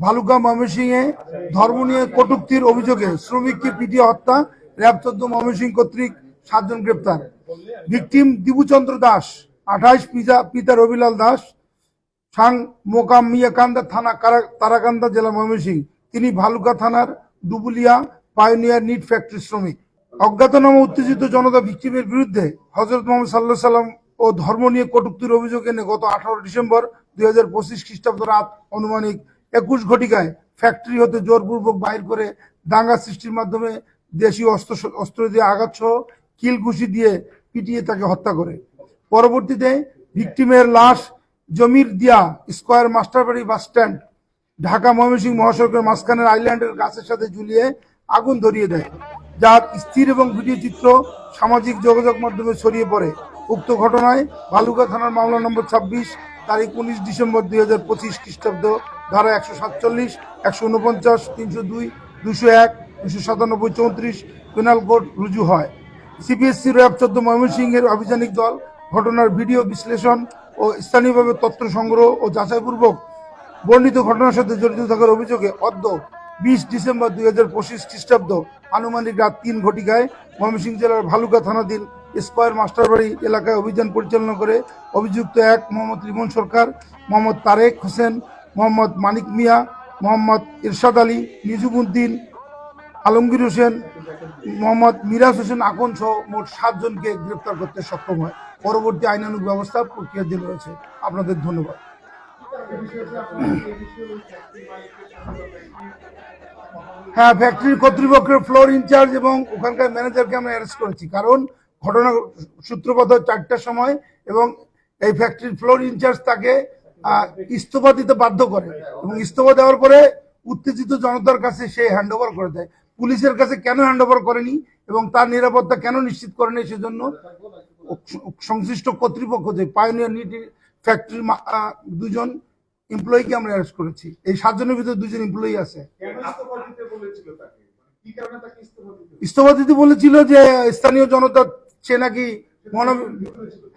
ভালুকা ময়মনসিংহে ধর্ম নিয়ে কটূক্তির অভিযোগে শ্রমিককে পিটিয়ে হত্যা, র্যাব 14 ময়মনসিংহ কর্তৃক 7 জন গ্রেপ্তার। ভিকটিম দিবুচন্দ্র দাস 28, পিতা রবিলাল দাস, সাং মোকামিয়াকান্দা থানা, তারাকান্দা জেলা, ময়মনসিংহ। তিনি ভালুকা থানার ডুবুলিয়া পায়োনিয়ার নিট ফ্যাক্টরি শ্রমিক। অজ্ঞাতনামা উত্তেজিত জনতা ভিকটিমের বিরুদ্ধে হযরত মুহাম্মদ সাল্লাল্লাহু আলাইহি সাল্লাম ও ধর্ম নিয়ে কটূক্তির অভিযোগ এনে গত 18 ডিসেম্বর 2025 খ্রিস্টাব্দ রাত অনুমানিক 21 ঘটিকায় ফ্যাক্টরি হতে জোরপূর্বক বাইর করে দাঙ্গা সৃষ্টির মাধ্যমে দেশীয় অস্ত্র দিয়ে আঘাত সহ কিল ঘুষি দিয়ে পিটিয়ে তাকে হত্যা করে। পরবর্তীতে ভিকটিমের লাশ জমির দিয়া স্কয়ার মাস্টারবাড়ি বাস স্ট্যান্ড, ঢাকা ময়মনসিংহ মহাসড়কের মাঝখানের আইল্যান্ডের গাছের সাথে ঝুলিয়ে আগুন ধরিয়ে দেয়, যার স্থির এবং ভিডিও চিত্র সামাজিক যোগাযোগ মাধ্যমে ছড়িয়ে পড়ে। উক্ত ঘটনায় ভালুকা থানার মামলা নম্বর 26 তারিখ 19 ডিসেম্বর 2025 খ্রিস্টাব্দ ধারা 147, 149, 302, 201, 297, 34 পেনাল কোড রুজু হয়। সিপিএসসি র্যাব 14 ময়মনসিংহের আভিযানিক দল ঘটনার ভিডিও বিশ্লেষণ ও স্থানীয়ভাবে তথ্য সংগ্রহ ও যাচাইপূর্বক বর্ণিত ঘটনার সাথে জড়িত থাকার অভিযোগে অদ্য 20 ডিসেম্বর 2025 খ্রিস্টাব্দ আনুমানিক রাত 3 ঘটিকায় ময়মনসিংহ জেলার ভালুকা থানাধীন স্কয়ার মাস্টারবাড়ি এলাকায় অভিযান পরিচালনা করে অভিযুক্ত 1 মোহাম্মদ রিমন সরকার, মোহাম্মদ তারেক হোসেন, মোহাম্মদ মানিক মিয়া, মোহাম্মদ ইরশাদ আলী, নিজুমউদ্দিন, আলমগীর হোসেন, মোহাম্মদ মিরাজ হোসেন আকন সহ মোট 7 জনকে গ্রেপ্তার করতে সক্ষম হয়। পরবর্তী আইনানুগ ব্যবস্থা প্রক্রিয়াধীন রয়েছে। আপনাদের ধন্যবাদ। হ্যাঁ, ফ্যাক্টরির কর্তৃপক্ষের ফ্লোর ইনচার্জ এবং ওখানকার ম্যানেজারকে আমরা অ্যারেস্ট করেছি, কারণ ঘটনা সূত্রপাত হয় 4টার সময় এবং এই ফ্যাক্টরির ফ্লোর ইনচার্জ তাকে ইস্তফা দিতে বাধ্য করে এবং ইস্তফা দেওয়ার পরে উত্তেজিত জনতার কাছে সে হ্যান্ড ওভার করে দেয়। পুলিশের কাছে কেন হ্যান্ড ওভার করেনি এবং তার নিরাপত্তা কেন নিশ্চিত করেনি, সেজন্য সংশ্লিষ্ট কর্তৃপক্ষ যে পায়োনিয়ার নিট ফ্যাক্টরির 2 জন এমপ্লয়িকে আমরা অ্যারেস্ট করেছি। এই 7 জনের ভিতরে 2 জন এমপ্লয়ি আছে। ইস্তফা দিতে বলেছিল যে স্থানীয় জনতা, সে নাকি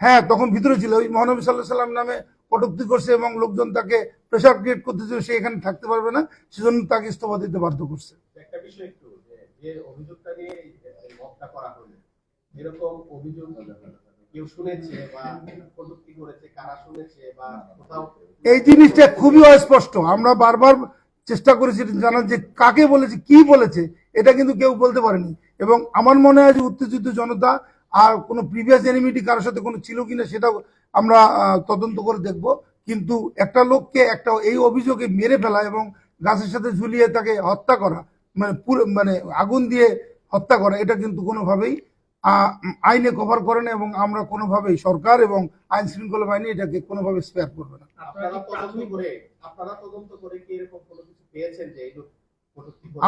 হ্যাঁ তখন ভিতরে ছিল, ওই মহানবী সাল্লাল্লাহু আলাইহি সাল্লাম নামে কটূক্তি করছে এবং লোকজন তাকে প্রেসার ক্রিয়েট করতেছিল, সে এখানে থাকতে পারবে না, সেজন্য তাকে ইস্তফা দিতে বাধ্য করছে। একটা বিষয় একটু যে অভিযোগটা নিয়ে হত্যা করা হলো, এরকম অভিযোগ কেউ শুনেছে বা কটূক্তি করেছে, কারা শুনেছে বা কোথাও, এই জিনিসটা খুবই অস্পষ্ট। আমরা বারবার চেষ্টা করেছি জানার যে কাকে বলেছে, কি বলেছে, এটা কিন্তু কেউ বলতে পারেনি। এবং আমার মনে হয় যে উত্তেজিত জনতা আর কোনো প্রিভিয়াস এনিমিটি কারোর সাথে কোনো ছিল কিনা সেটা আমরা তদন্ত করে দেখব। কিন্তু একটা লোককে এই অভিযোগে মেরে ফেলা এবং গাছের সাথে ঝুলিয়ে তাকে হত্যা করা, মানে আগুন দিয়ে হত্যা করা, এটা কিন্তু কোনোভাবেই আইনে কভার করে না এবং আমরা কোনোভাবেই, সরকার এবং আইন শৃঙ্খলা বাহিনী এটাকে কোনোভাবে স্পেয়ার করবে না।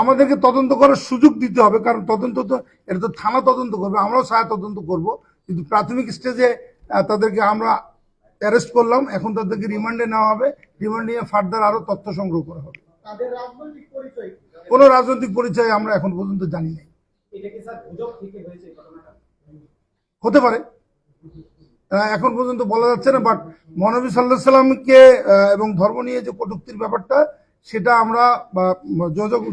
আমাদেরকে তদন্ত করার সুযোগ দিতে হবে, কারণ তদন্ত তো এটা তো থানা তদন্ত করবে, আমরাও ছায়া তদন্ত করব। কিন্তু প্রাথমিক স্টেজে তাদেরকে আমরা অ্যারেস্ট করলাম, এখন তাদেরকে রিমান্ডে নেওয়া হবে, রিমান্ডে নিয়ে ফার্দার আরো তথ্য সংগ্রহ করা হবে। কোন রাজনৈতিক পরিচয় আমরা এখন পর্যন্ত জানি নাই। হতে পারে, এখন পর্যন্ত বলা যাচ্ছে না, বাট মহানবী সাল্লাল্লাহু আলাইহি সাল্লামকে এবং ধর্ম নিয়ে যে কটূক্তির ব্যাপারটা, সেটা আমরা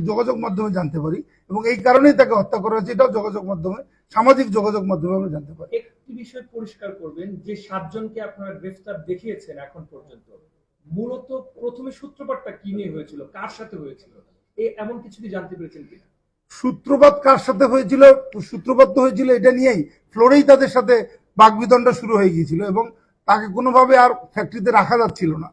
যোগাযোগ মাধ্যমে জানতে পারি এবং এই কারণেই তাকে হত্যা করা হয়েছে, এটাও যোগাযোগ মাধ্যমে, সামাজিক যোগাযোগ মাধ্যমে আমরা জানতে পারি। একটি বিষয় পরিষ্কার করবেন যে 7 জনকে আপনারা গ্রেফতার দেখিয়েছেন এখন পর্যন্ত, মূলত প্রথমে সূত্রপাতটা কি নিয়ে হয়েছিল, কার সাথে হয়েছিল, এমন কিছু কি জানতে পেরেছেন কিনা? সূত্রপাত কার সাথে হয়েছিল, সূত্রপাত তো হয়েছিল এটা নিয়েই, ফ্লোরেই তাদের সাথে বাকবিতণ্ডা শুরু হয়ে গিয়েছিল এবং তাকে কোনোভাবে আর ফ্যাক্টরিতে রাখা যাচ্ছিল না।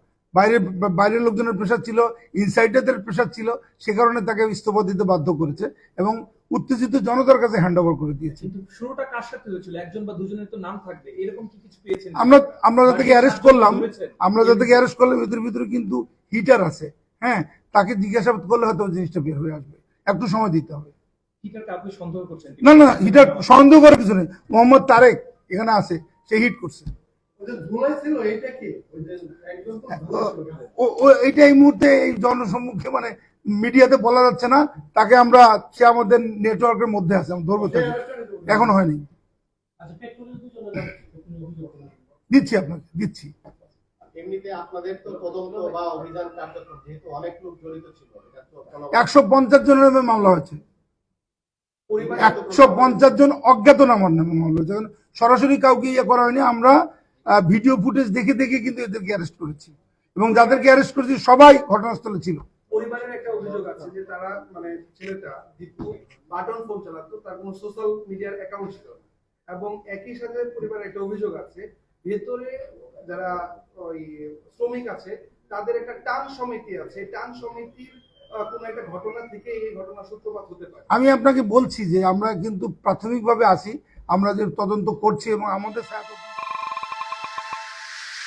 বাইরের লোকজনের প্রেশার ছিল, ইনসাইডারদের প্রেশার ছিল, সে কারণে তাকে ইস্তফা দিতে বাধ্য করেছে এবং উত্তেজিত জনতার কাছে হ্যান্ড ওভার করে দিয়েছে। শুরুটা কার সাথে হয়েছিল, একজন বা দুজনের তো নাম থাকবে, এরকম কি কিছু পেয়েছেন? আমরা যাদেরকে অ্যারেস্ট করলাম, এদের ভিতরে কিন্তু হিটার আছে। হ্যাঁ, তাকে জিজ্ঞাসাবাদ করলে হয়তো জিনিসটা বের হয়ে আসবে, একটু সময় দিতে হবে। না, হিটার সন্দেহ করার কিছু নেই। মোহাম্মদ তারেক এখানে আছে, সে হিট করছে। এইটা এই মুহূর্তে এই জনসম্মুখে মানে মিডিয়াতে বলা যাচ্ছে না, তাকে আমরা, সে আমাদের নেটওয়ার্কের মধ্যে আছে, আমি ধরবো তাকে, এখনো হয়নি। দিচ্ছি আপনাকে, দিচ্ছি। এমনিতে আপনাদের তো তদন্ত বা অভিযান কার্যক্রম যেহেতু অনেক লোক জড়িত ছিল, এটা তো 150 জনের নামে মামলা হয়েছে। পরিবারে 150 জন অজ্ঞাতনামার নামে মামলা হয়েছে। এখন সরাসরি কাউকে ইয়ে করা হয়নি, আমরা ভিডিও ফুটেজ দেখে দেখে কিন্তু এদেরকে অ্যারেস্ট করেছি, এবং যাদেরকে অ্যারেস্ট করেছি সবাই ঘটনাস্থলে ছিল। পরিবারের একটা অভিযোগ আছে যে তারা মানে ছেলেটা দীপু বাটন ফোন চালাতো, তার কোনো সোশ্যাল মিডিয়ার অ্যাকাউন্ট ছিল না। এবং একই সাথে পরিবারের একটা অভিযোগ আছে ভেতরে যারা ওই শ্রমিক আছে তাদের একটা টান সমিতি আছে, টান সমিতির কোনো একটা ঘটনা থেকে এই ঘটনার সূত্রপাত হতে পারে। আমি আপনাকে বলছি যে আমরা কিন্তু প্রাথমিকভাবে আছি, আমরা যে তদন্ত করছি এবং আমাদের